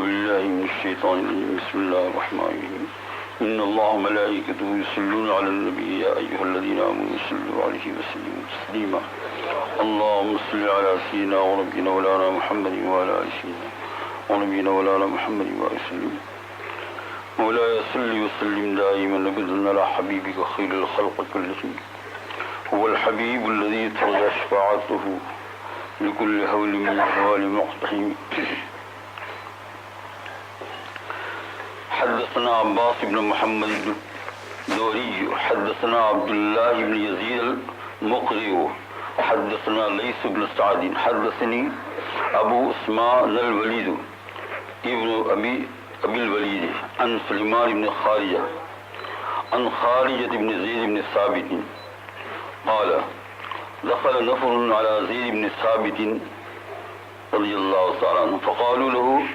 بالله من الشيطان الرجيم بسم الله الرحمن الرحيم إن الله وملائكته يصلون على النبي يا أيها الذين آمنوا صلوا عليه وسلموا تسليما اللهم صل على سيدنا ونبينا مولانا محمد وعلى آل سيدنا ونبينا مولانا محمد وعلى وسلم مولاي صل وسلم دائما أبدا على حبيبك خير الخلق كلهم هو الحبيب الذي ترجى شفاعته لكل هول من أحوال مقتحم حدثنا عباس بن محمد الدوري حدثنا عبد الله بن يزيد المقري حدثنا ليث بن سعد حدثني أبو اسماء الوليد ابن أبي الوليد عن سليمان بن خارجة عن خارجة بن زيد بن ثابت قال دخل نفر على زيد بن ثابت رضي الله تعالى عنه فقالوا له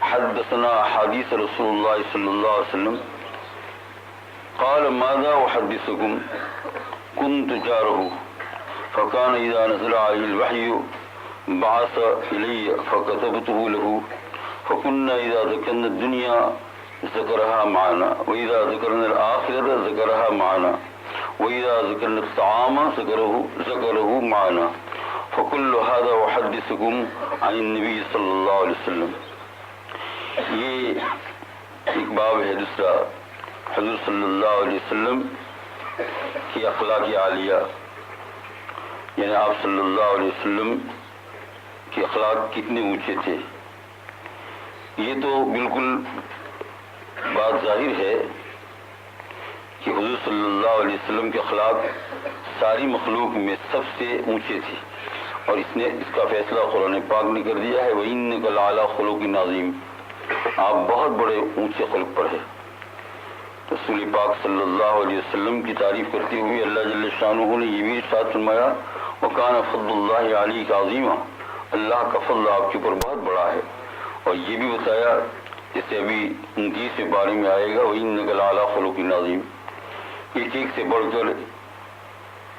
حدثنا حديث رسول الله صلى الله عليه وسلم قال ماذا أحدثكم كنت جاره فكان إذا نزل عليه الوحي بعث إلي فكتبته له فكنا إذا ذكرنا الدنيا ذكرها معنا وإذا ذكرنا الآخرة ذكرها معنا وإذا ذكرنا الطعام ذكره معنا فكل هذا أحدثكم عن النبي صلى الله عليه وسلم. یہ ایک باب ہے دوسرا حضور صلی اللہ علیہ وسلم کی اخلاق عالیہ، یعنی آپ صلی اللہ علیہ وسلم کے اخلاق کتنے اونچے تھے. یہ تو بالکل بات ظاہر ہے کہ حضور صلی اللہ علیہ وسلم کے اخلاق ساری مخلوق میں سب سے اونچے تھے، اور اس کا فیصلہ قرآن پاک نے کر دیا ہے وَإِنَّكَ لَعَلَىٰ خُلُقٍ عَظِيمٍ، آپ بہت بڑے اونچے خلق پر ہیں. رسول پاک صلی اللہ علیہ وسلم کی تعریف کرتے ہوئے اللہ جل شانہ نے یہ بھی ارشاد فرمایا وَكَانَ فَضْلُ اللَّهِ عَلَيْكَ عَظِيمًا، اللہ کا فضل آپ کے اوپر بہت بڑا ہے. اور یہ بھی بتایا جیسے ابھی 29 بارے میں آئے گا وَإِنَّكَ لَعَلَىٰ خُلُقٍ عَظِيمٍ، ایک ایک سے بڑھ کر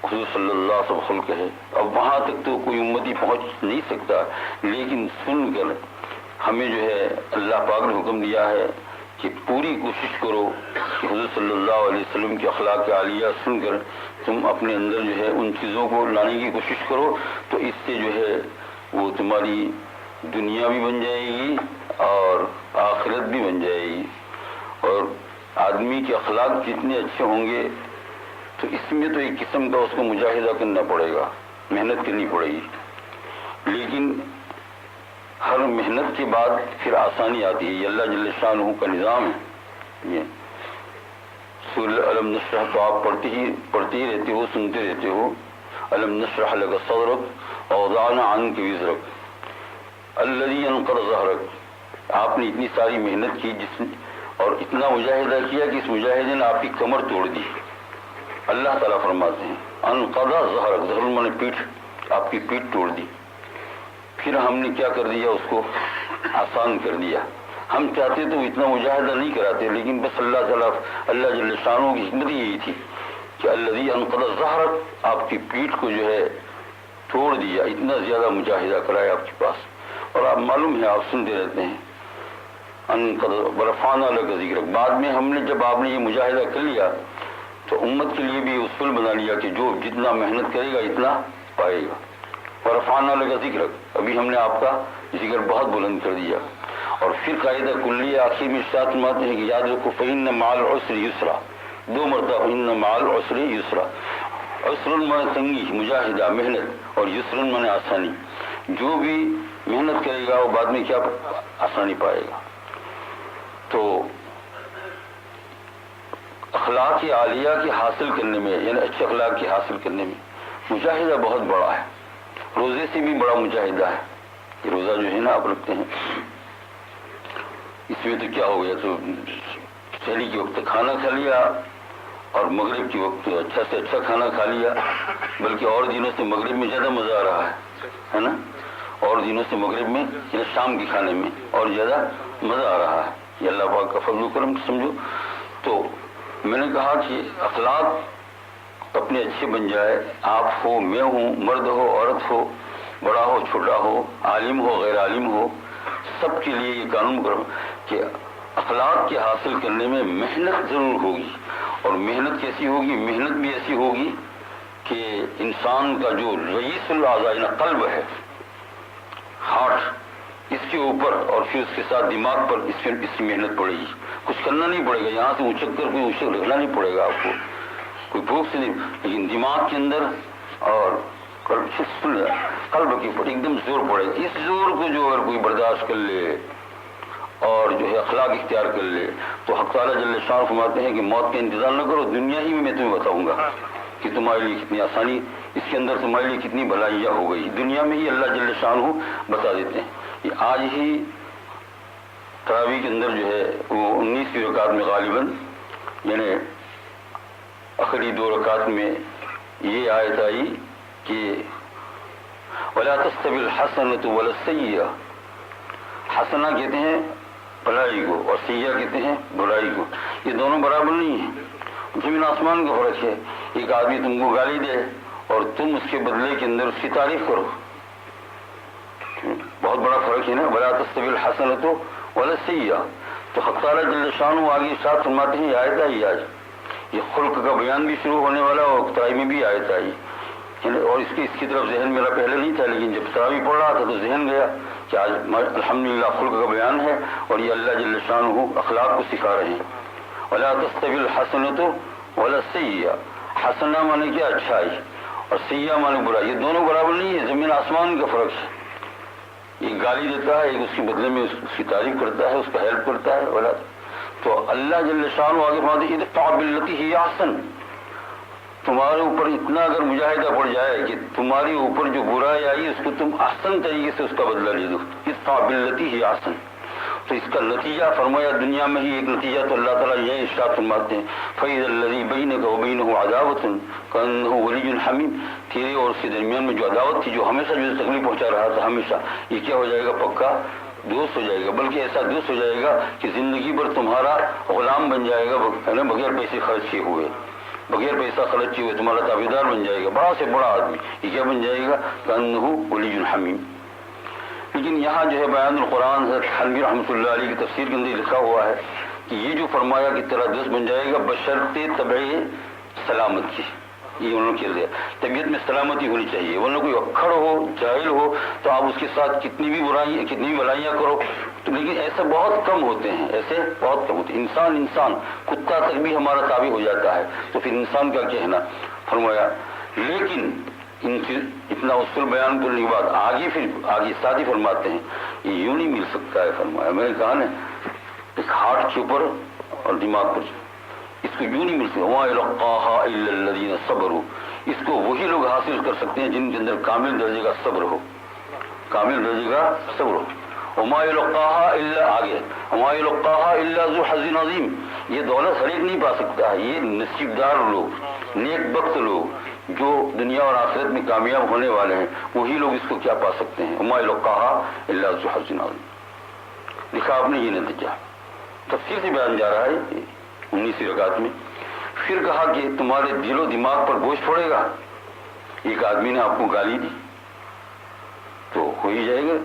حضور صلی اللہ علیہ وسلم خلق ہے. اب وہاں تک تو کوئی امتی پہنچ نہیں سکتا، لیکن سن کر ہمیں جو ہے اللہ پاک نے حکم دیا ہے کہ پوری کوشش کرو کہ حضور صلی اللہ علیہ وسلم کے اخلاق عالیہ سن کر تم اپنے اندر جو ہے ان چیزوں کو لانے کی کوشش کرو، تو اس سے جو ہے وہ تمہاری دنیا بھی بن جائے گی اور آخرت بھی بن جائے گی. اور آدمی کے اخلاق جتنے اچھے ہوں گے تو اس میں تو ایک قسم کا اس کو مجاہدہ کرنا پڑے گا، محنت کرنی پڑے گی، لیکن ہر محنت کے بعد پھر آسانی آتی ہے. یہ اللہ جل شانہ کا نظام ہے. یہ سورہ الم نشرح تو آپ پڑھتے ہی رہتے ہو، سنتے رہتے ہو. الم نشرح لک صدرک ووضعنا عنک وزرک الذی انقض ظہرک، آپ نے اتنی ساری محنت کی اور اتنا مجاہدہ کیا کہ اس مجاہدے نے آپ کی کمر توڑ دی. اللہ تعالیٰ فرماتے ہیں انقض ظہرک، ظہر نے پیٹھ، آپ کی پیٹھ توڑ دی. پھر ہم نے کیا کر دیا، اس کو آسان کر دیا. ہم چاہتے تو اتنا مجاہدہ نہیں کراتے، لیکن بس اللہ جل شانہ کی حکمت یہی تھی کہ الذی انقض ظہرک، آپ کی پیٹھ کو جو ہے توڑ دیا، اتنا زیادہ مجاہدہ کرایا آپ کے پاس. اور آپ معلوم ہے، آپ سنتے رہتے ہیں انقض ورفعنا لک ذکرک. بعد میں ہم نے جب آپ نے یہ مجاہدہ کر لیا تو امت کے لیے بھی اصول بنا لیا کہ جو جتنا محنت کرے گا اتنا پائے گا. ورفعنا لک ذکرک، ابھی ہم نے آپ کا ذکر بہت بلند کر دیا. اور پھر قاعدہ کلیہ آخر میں ارشاد فرماتے ہیں کہ یاد رکھو فإن مع العسر یسرا، 2 مرتبہ فإن مع العسر یسرا. عسر مانے تنگی، مجاہدہ، محنت، اور یسر مانے آسانی. جو بھی محنت کرے گا وہ بعد میں کیا آسانی پائے گا. تو اخلاق عالیہ کی حاصل کرنے میں، یعنی اچھے اخلاق کی حاصل کرنے میں مجاہدہ بہت بڑا ہے. روزے سے بھی بڑا مجاہدہ ہے. یہ روزہ جو ہے نا آپ رکھتے ہیں، اس میں تو کیا ہو گیا، تو شہری کے وقت کھانا کھا لیا اور مغرب کے وقت اچھا سے اچھا کھانا کھا لیا، بلکہ اور دنوں سے مغرب میں زیادہ مزہ آ رہا ہے نا، اور دنوں سے مغرب میں یعنی شام کے کھانے میں اور زیادہ مزہ آ رہا ہے. یہ اللہ پاک کا فضل و کرم سمجھو. تو میں نے کہا کہ اخلاق اپنے اچھے بن جائے، آپ ہو، میں ہوں، مرد ہو، عورت ہو، بڑا ہو، چھوٹا ہو، عالم ہو، غیر عالم ہو، سب کے لیے یہ قانون کرو کہ اخلاق کے حاصل کرنے میں محنت ضرور ہوگی، اور محنت کیسی ہوگی؟ محنت بھی ایسی ہوگی کہ انسان کا جو رئیس الاعضاء قلب ہے، ہارٹ، اس کے اوپر اور پھر اس کے ساتھ دماغ پر اس کی محنت پڑے گی. کچھ کرنا نہیں پڑے گا، یہاں سے اچک کر کوئی اچک رکھنا نہیں پڑے گا آپ کو، کوئی بھوک سے نہیں، لیکن دماغ کے اندر اور قلب کے اوپر ایک دم زور پڑے گا. اس زور کو جو اگر کوئی برداشت کر لے اور جو ہے اخلاق اختیار کر لے تو حق تعالیٰ جل شان فرماتے ہیں کہ موت کا انتظار نہ کرو، دنیا ہی میں تمہیں بتاؤں گا کہ تمہارے لیے کتنی آسانی، اس کے اندر تمہارے لیے کتنی بھلائیاں ہو گئی. دنیا میں ہی اللہ جل شان بتا دیتے ہیں. یہ آج ہی تراویح کے اندر جو ہے وہ 19 رکعت میں غالباً یعنی آخری 2 رکعت میں یہ آیت آئی کہ وَلَا تَسْتَوِي الْحَسَنَةُ وَلَا السَّيِّئَةُ. حسنہ کہتے ہیں بھلائی کو اور سیئہ کہتے ہیں برائی کو. یہ دونوں برابر نہیں ہیں، زمین آسمان کا فرق ہے. ایک آدمی تم کو گالی دے اور تم اس کے بدلے کے اندر اس کی تعریف کرو، بہت بڑا فرق ہے نا. وَلَا تَسْتَوِي الْحَسَنَةُ وَلَا السَّيِّئَةُ. تو حق تعالیٰ جل شانہ آگے ساتھ فرماتے ہیں، یہ آیت آئی آج، یہ خلق کا بیان بھی شروع ہونے والا اور تراویح میں بھی آیت آئی. اور اس کی طرف ذہن میرا پہلے نہیں تھا، لیکن جب تراویح پڑھ رہا تھا تو ذہن گیا کہ آج الحمدللہ خلق کا بیان ہے اور یہ اللہ جل شانہ اخلاق کو سکھا رہے ہیں. وَلَا تَسْتَوِي الْحَسَنَةُ وَلَا السَّيِّئَةُ. حسنہ مانے کیا؟ اچھائی، اور سیئہ مانے برائی. یہ دونوں برابر نہیں ہے، زمین آسمان کا فرق ہے. ایک گالی دیتا ہے، ایک اس کے بدلے میں اس کی تعریف کرتا ہے، اس کا ہیلپ کرتا ہے. ولا تو اللہ جل شانہ آگے فرماتے ہیں ادفع باللتی ہی احسن. تمہارے اوپر اتنا اگر مجاہدہ پڑ جائے کہ تمہاری اوپر جو برائی آئی اس کو تم احسن طریقے سے اس کا بدلہ لے دو. ادفع باللتی ہی احسن. تو اس کا نتیجہ فرمایا دنیا میں ہی ایک نتیجہ تو اللہ تعالیٰ یہ ارشاد فرماتے ہیں فَإِذَا الَّذِي بَيْنَكَ وَبَيْنَهُ عَدَاوَةٌ كَأَنَّهُ وَلِيٌّ حَمِيمٌ. تیرے اور اس کے درمیان میں جو عداوت تھی، جو ہمیشہ جو تکلیف پہنچا رہا تھا، ہمیشہ یہ کیا ہو جائے گا؟ پکا دوست ہو جائے گا. بلکہ ایسا دوست ہو جائے گا کہ زندگی بھر تمہارا غلام بن جائے گا، بغیر پیسے خرچ کیے ہوئے، بغیر پیسہ خرچ کیے ہوئے تمہارا تابعدار بن جائے گا، بڑا سے بڑا آدمی. یہ کیا بن جائے گا؟ كَأَنَّهُ وَلِيٌّ حَمِيمٌ. لیکن یہاں جو ہے بیان القرآن حضرت حنبی رحمۃ اللہ علیہ کی تفسیر کے اندر لکھا ہوا ہے کہ یہ جو فرمایا کہ تیرا دوست بن جائے گا بشرط طبعی سلامت کی. یہ انہوں نے کہہ دیا طبیعت میں سلامتی ہونی چاہیے، ورنہ کوئی اکھڑ ہو، جاہل ہو تو آپ اس کے ساتھ کتنی بھی بلائیاں کرو تو، لیکن ایسے بہت کم ہوتے ہیں، ایسے بہت کم ہوتے ہیں. انسان کتا تک بھی ہمارا تابع ہو جاتا ہے تو پھر انسان کا کہنا. فرمایا لیکن ان کی اتنا اصول بیان کرنے کے بعد آگے ساتھ ہی فرماتے ہیں یہ یوں نہیں مل سکتا ہے. فرمایا میں نے کہا نا ایک ہارٹ کے اوپر اور دماغ پر اس کو یوں نہیں مل سکتا. وَمَا يَلَقَّاهَا إِلَّا الَّذِينَ صَبَرُوا. اس کو وہی لوگ حاصل کر سکتے ہیں جن کے اندر کامل درجے کا صبر ہو، کامل درجے کا صبر ہو. وَمَا يَلَقَّاهَا إِلَّا آگے وَمَا يَلَقَّاهَا إِلَّا ذُو حَظٍّ عَظِيمٍ. یہ دولت ہر ایک نہیں پا سکتا ہے، یہ نصیب دار لوگ، نیک بخت لوگ جو دنیا اور آخرت میں کامیاب ہونے والے ہیں وہی لوگ اس کو کیا پا سکتے ہیں. وَمَا يَلَقَّاهَا إِلَّا ذُو حَظٍّ عَظِيمٍ. لکھا آپ نے یہ نتیجہ تفسیر سے بیان جا رہا ہے 19 رکعت میں. پھر کہا کہ تمہارے دل و دماغ پر بوجھ پڑے گا. ایک آدمی نے آپ کو گالی دی تو ہو ہی جائے گا،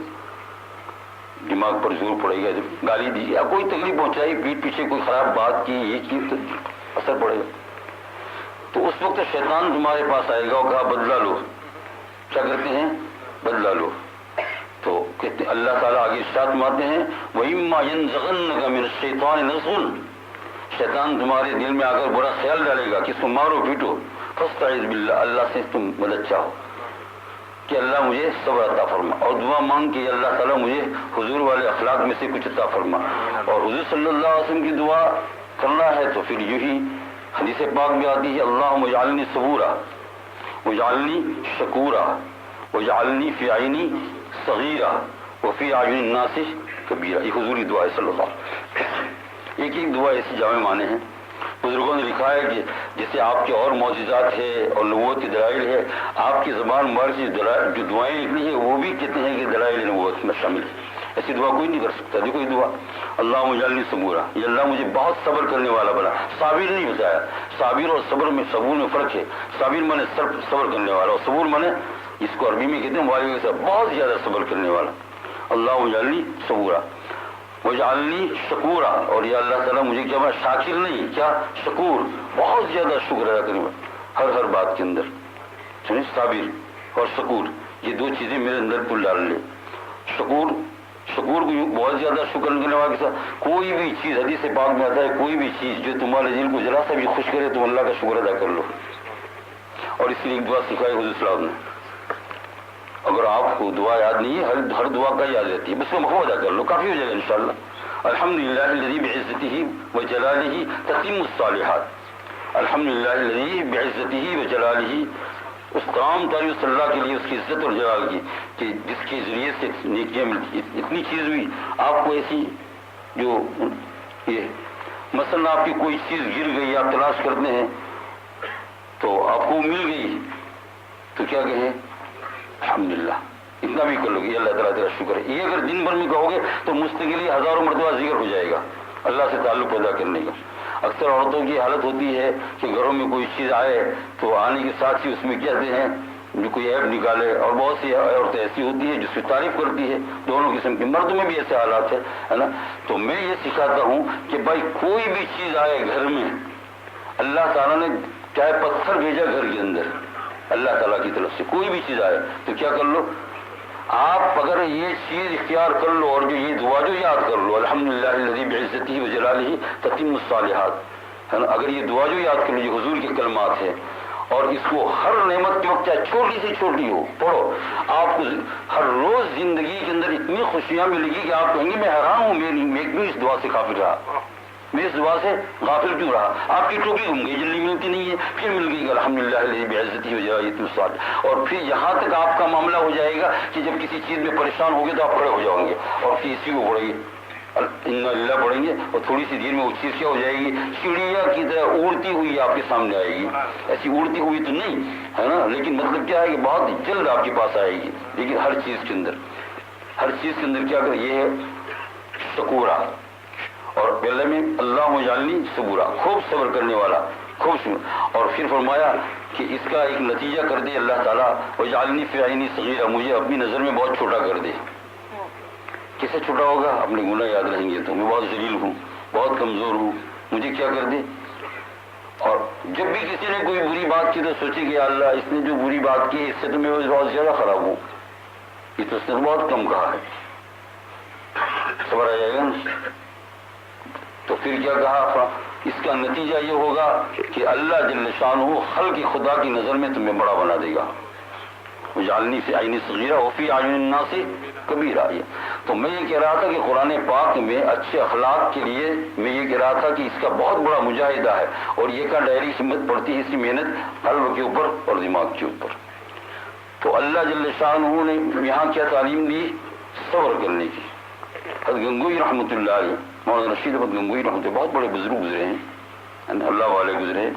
دماغ پر زور پڑے گا. جب گالی دی یا کوئی تکلیف پہنچائی، پیٹ پیچھے کوئی خراب بات کی، یہ کی تو اثر پڑے گا. تو اس وقت شیطان تمہارے پاس آئے گا اور کہا بدلہ لو. کیا کرتے ہیں؟ بدلہ لو. تو کہتے ہیں اللہ تعالیٰ آگے ارشاد فرماتے ہیں وَإِمَّا يَنزَغَنَّكَ مِنَ الشَّيْطَانِ نَزْغٌ. شیطان تمہارے دل میں آ کر برا خیال ڈالے گا کہ اس کو مارو پیٹو. فَاسْتَعِذْ بِاللَّهِ. اللہ سے تم مدد چاہو کہ اللہ مجھے صبر عطا فرما، اور دعا مانگ کہ اللہ تعالیٰ مجھے حضور والے اخلاق میں سے کچھ عطا فرما. اور حضور صلی اللہ علیہ وسلم کی دعا کرنا ہے تو پھر یوں ہی حدیث پاک میں آتی ہے اللہم اجعلنی صبورا واجعلنی شکورا واجعلنی فی عینی صغیرا وفی اعین الناس کبیرا. یہ حضوری دعا ہے صلی اللہ علیہ وسلم. ایک دعا ایسی جامع معنی ہے. بزرگوں نے لکھا ہے کہ جیسے آپ کے اور معجزات ہے اور نبوت کی دلائل ہے، آپ کی زبان مبارک سے جو دعائیں لکھی ہیں وہ بھی کہتے ہیں کہ دلائل نبوت میں شامل ہے. ایسی دعا کوئی نہیں کر سکتا. دیکھو یہ دعا اللہم اجعلنی صبورا، یہ اللہ مجھے بہت صبر کرنے والا بنا. صابر نہیں بتایا، صابر اور صبر میں صبور میں فرق ہے. صابر مانے صبر کرنے والا، اور صبور مانے اس کو عربی میں کہتے ہیں بہت زیادہ صبر کرنے والا. اللہ اجعلنی صبورا وجعلنی شکورا، اور یا اللہ تعالیٰ مجھے کیا بنا، شاکر نہیں، کیا شکور، بہت زیادہ شکر ادا کرنے والا ہر بات کے اندر، سنیں، صابر اور شکور، یہ دو چیزیں میرے اندر تل ڈال لے۔ شکور کو بہت زیادہ شکر کرنے والے کے ساتھ کوئی بھی چیز، حدیث پاک میں آتا ہے، کوئی بھی چیز جو تمہارے دل کو ذرا سا بھی خوش کرے تم اللہ کا شکر ادا کر لو۔ اور اس لیے ایک دعا سکھائی حضور صلی اللہ علیہ وسلم نے، اگر آپ کو دعا یاد نہیں ہے، ہر دعا کا یاد رہتی ہے، بس وہ مخوض ادا کر لو، کافی ہو جائے گا انشاءاللہ۔ الحمدللہ الذی بعزتہ وجلالہ تتم الصالحات، الحمدللہ الذی بعزتہ وجلالہ، اس تمام تعریف صلی اللہ کے لیے، اس کی عزت اور جلال کی، کہ جس کے ذریعے سے نیکیاں ملتی، اتنی چیز ہوئی آپ کو ایسی، جو یہ مثلا آپ کی کوئی چیز گر گئی، آپ تلاش کرتے ہیں تو آپ کو مل گئی، تو کیا کہیں، الحمدللہ، اتنا بھی کر لو گے، اللہ تعالیٰ تیرا شکر ہے۔ یہ اگر دن بھر میں کہو گے تو مستقلی ہزاروں مرتبہ ذکر ہو جائے گا اللہ سے تعلق پیدا کرنے کا۔ اکثر عورتوں کی حالت ہوتی ہے کہ گھروں میں کوئی چیز آئے تو آنے کے ساتھ ہی اس میں کہتے ہیں جو کوئی عیب نکالے، اور بہت سی عورتیں ایسی ہوتی ہیں جس کی تعریف کرتی ہے، دونوں قسم کی، مردوں میں بھی ایسے حالات ہے نا۔ تو میں یہ سکھاتا ہوں کہ بھائی کوئی بھی چیز آئے گھر میں، اللہ تعالیٰ نے چاہے پتھر بھیجا گھر کے اندر، اللہ تعالیٰ کی طرف سے کوئی بھی چیز آئے تو کیا کر لو، آپ اگر یہ چیز اختیار کر لو اور جو یہ دعا جو یاد کر لو، الحمدللہ الذی بعزتہ وجلالہ تتم الصالحات، ہے نا، اگر یہ دعا جو یاد کر لو، یہ حضور کے کلمات ہے، اور اس کو ہر نعمت کے وقت چاہے چھوٹی سے چھوٹی ہو پڑھو، آپ کو ہر روز زندگی کے اندر اتنی خوشیاں ملے گی کہ آپ کہیں گے میں حیران ہوں، میں کیوں اس دعا سے غافل رہا، میں اس دعا سے غافل کیوں رہا۔ آپ کی ٹوپی گم گئی، جلدی ملتی نہیں ہے، پھر مل گئی الحمدللہ الذی بعزتہ وجلالہ تتم الصالحات، اور پھر یہاں تک آپ کا معاملہ ہو جائے گا کہ جب کسی چیز میں پریشان ہوگے تو آپ کھڑے ہو جاؤ گے اور پھر اسی کو پڑھیں گے، انا للہ پڑھیں گے، اور تھوڑی سی دیر میں وہ چیز کیا ہو جائے گی، چڑیا کی طرح اڑتی ہوئی آپ کے سامنے آئے گی، ایسی اڑتی ہوئی تو نہیں ہے نا، لیکن مطلب کیا ہے کہ بہت جلد آپ کے پاس آئے گی۔ لیکن ہر چیز کے اندر کیا کرے، یہ ہے شکورا، اور پہلے میں اللہ اجعلنی صبورا، خوب صبر کرنے والا، خوب صبر، اور پھر فرمایا کہ اس کا ایک نتیجہ کر دے اللہ تعالیٰ، وجعلنی فی عینی صغیرا، مجھے اپنی نظر میں بہت چھوٹا کر دے۔ کیسے چھوٹا ہوگا، اپنے گناہ یاد رہیں گے تو میں بہت ذلیل ہوں، بہت کمزور ہوں، مجھے کیا کر دے۔ اور جب بھی کسی نے کوئی بری بات کی تو سوچے کہ اللہ اس نے جو بری بات کی اس سے تو میں بہت زیادہ خراب ہوں، یہ تو اس نے بہت کم کہا ہے، صبر آ جائے گا نا۔ تو پھر کیا کہا، اس کا نتیجہ یہ ہوگا کہ اللہ جل شانہ خلق خدا کی نظر میں تمہیں بڑا بنا دے گا، وجعلنی فی عینی صغیرا وفی اعین الناس کبیرا۔ تو میں یہ کہہ رہا تھا کہ قرآن پاک میں اچھے اخلاق کے لیے میں یہ کہہ رہا تھا کہ اس کا بہت بڑا مجاہدہ ہے، اور یہ کا ڈائری ہمت پڑتی ہے اس کی محنت قلب کے اوپر اور دماغ کے اوپر۔ تو اللہ جل شانہ نے یہاں کیا تعلیم دی، صبر کرنے کی۔ حضرت گنگوئی رحمۃ اللہ علیہ، مولانا رشید احمد گنگوئی رحمۃ اللہ، بہت بڑے بزرگ گزرے ہیں، اللہ والے گزرے ہیں۔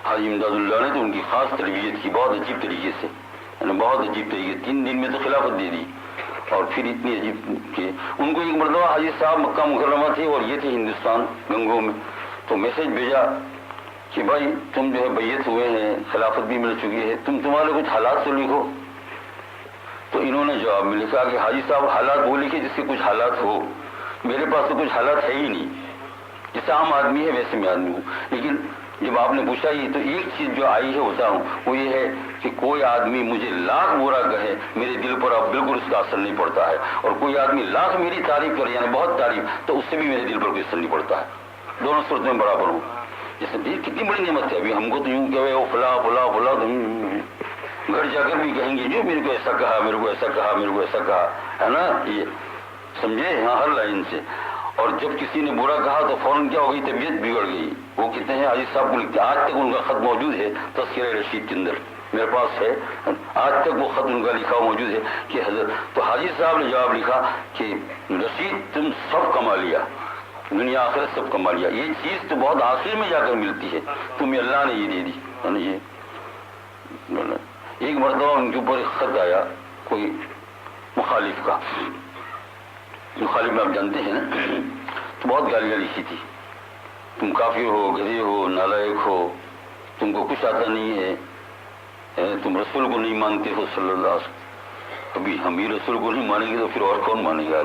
حاجی امداد اللہ نے تو ان کی خاص تربیت کی، بہت عجیب طریقے سے، بہت عجیب طریقے، 3 دن میں تو خلافت دے دی، اور پھر اتنی عجیب کہ ان کو ایک مرتبہ حاجی صاحب مکہ مکرمہ تھے اور یہ تھے ہندوستان گنگو میں، تو میسج بھیجا کہ بھائی تم جو ہے بیعت ہوئے ہیں، خلافت بھی مل چکی ہے، تمہارے کچھ حالات تو لکھو۔ تو انہوں نے جواب میں لکھا کہ حاجی صاحب حالات وہ لکھے جس کے کچھ حالات ہو، میرے پاس تو کچھ حالات ہے ہی نہیں، جیسے عام آدمی ہے ویسے میں آدمی ہوں، لیکن جب آپ نے پوچھا یہ تو ایک چیز جو آئی ہے ہوتا ہوں وہ یہ ہے کہ کوئی آدمی مجھے لاکھ برا کہے میرے دل پر اب بالکل اس کا اثر نہیں پڑتا ہے، اور کوئی آدمی لاکھ میری تعریف کرے یعنی بہت تعریف تو اس سے بھی میرے دل پر کوئی اثر نہیں پڑتا ہے، دونوں صورت میں برابر ہوں۔ جیسے کتنی بڑی نعمت ہے، ابھی ہم کو تو یوں کہ وہ فلاں فلاں فلاں، گھر جا کر بھی کہیں گے جو میرے کو ایسا کہا، میرے کو ایسا کہا، میرے کو ایسا کہا، ہے نا، یہ سمجھے ہاں ہر لائن سے۔ اور جب کسی نے برا کہا تو فوراً کیا ہو گئی، طبیعت بگڑ گئی۔ وہ کہتے ہیں حاجی صاحب کو لکھتے ہیں، آج تک ان کا خط موجود ہے تذکرہ رشید کے اندر، میرے پاس ہے، آج تک وہ خط ان کا لکھا موجود ہے کہ حضرت، تو حاجی صاحب نے جواب لکھا کہ رشید تم سب کما لیا، دنیا آخرت سب کما لیا، یہ چیز تو بہت آخر میں جا کر ملتی ہے، تمہیں اللہ نے یہ دے دی۔ یہ ایک مرتبہ ان کے اوپر ایک خط آیا کوئی مخالف کا، مخالف میں آپ جانتے ہیں نا، تو بہت گالیاں لکھی تھی، تم کافر ہو، گدھے ہو، نالائق ہو، تم کو کچھ آتا نہیں ہے، تم رسول کو نہیں مانتے ہو صلی اللہ علیہ وسلم۔ ابھی ہم ہی رسول کو نہیں مانیں گے تو پھر اور کون مانے گا؟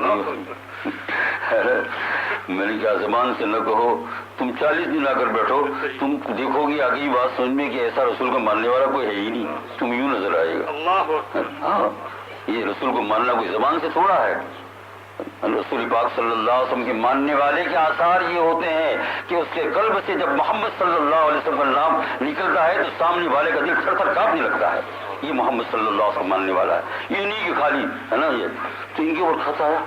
میں نے کہا زبان سے نہ کہو، تم 40 دن آ کر بیٹھو، تم دیکھو گی آگے ہی بات سمجھ میں کہ ایسا رسول کو ماننے والا کوئی ہے ہی نہیں، تم یوں نظر آئے گا۔ ہاں، یہ رسول کو ماننا کوئی زبان سے تھوڑا ہے۔ رسول پاک صلی اللہ علیہ وسلم کے ماننے والے کے آثار یہ ہوتے ہیں کہ اس کے قلب سے جب محمد صلی اللہ علیہ وسلم کا نام نکلتا ہے تو سامنے والے کا دل تھر تھر کانپنے لگتا ہے، یہ محمد صلی اللہ علیہ وسلم ماننے والا ہے۔ یہ نہیں کہ خالی ہے نا، یہ تو ان کے اوپر خط آیا